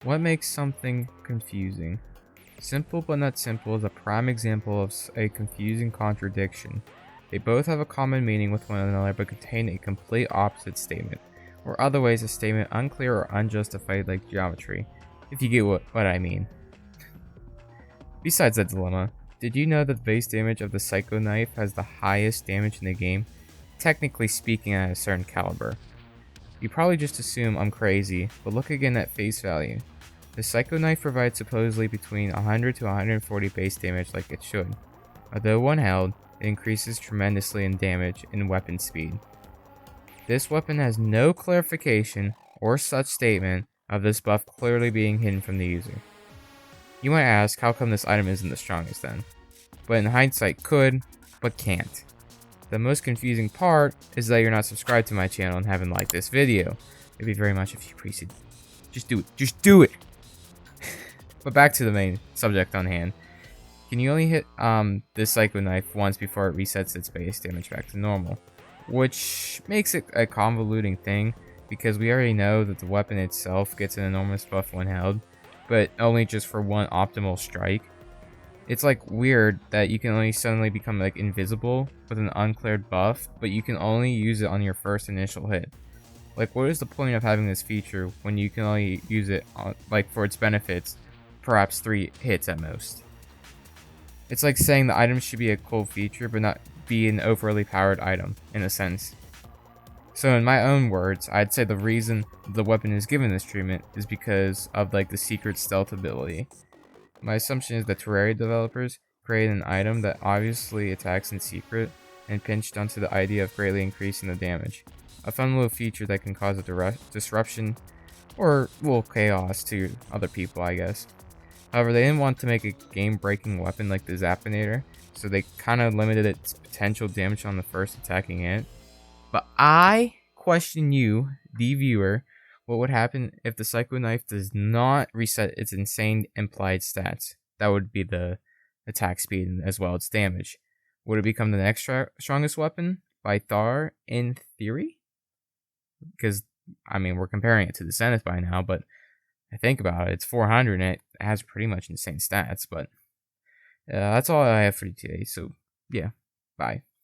What makes something confusing? Simple but not simple is a prime example of a confusing contradiction. They both have a common meaning with one another but contain a complete opposite statement, or otherwise a statement unclear or unjustified like geometry, if you get what I mean. Besides that dilemma, did you know that the base damage of the Psycho Knife has the highest damage in the game, technically speaking at a certain caliber? You probably just assume I'm crazy, but look again at face value. The Psycho Knife provides supposedly between 100 to 140 base damage like it should. Although one held, it increases tremendously in damage and weapon speed. This weapon has no clarification or such statement of this buff clearly being hidden from the user. You might ask, how come this item isn't the strongest then? But in hindsight could, but can't. The most confusing part is that you're not subscribed to my channel and haven't liked this video. It'd be very much if you appreciate it. Just do it. Just do it! But back to the main subject on hand. Can you only hit this Psycho Knife once before it resets its base damage back to normal? Which makes it a convoluting thing, because we already know that the weapon itself gets an enormous buff when held, but only just for one optimal strike. It's like weird that you can only suddenly become like invisible with an uncleared buff, but you can only use it on your first initial hit. Like, what is the point of having this feature when you can only use it on, like, for its benefits, perhaps 3 hits at most? It's like saying the item should be a cool feature but not be an overly powered item, in a sense. So in my own words, I'd say the reason the weapon is given this treatment is because of like the secret stealth ability. My assumption is that Terraria developers created an item that obviously attacks in secret and pinched onto the idea of greatly increasing the damage. A fun little feature that can cause a disruption or little chaos to other people, I guess. However, they didn't want to make a game-breaking weapon like the Zappinator, so they kind of limited its potential damage on the first attacking it. But I question you, the viewer, what would happen if the Psycho Knife does not reset its insane implied stats? That would be the attack speed and as well as damage. Would it become the next strongest weapon by far in theory? Because, I mean, we're comparing it to the Zenith by now, but I think about it, it's 400 and it has pretty much insane stats. But that's all I have for you today. So, yeah, bye.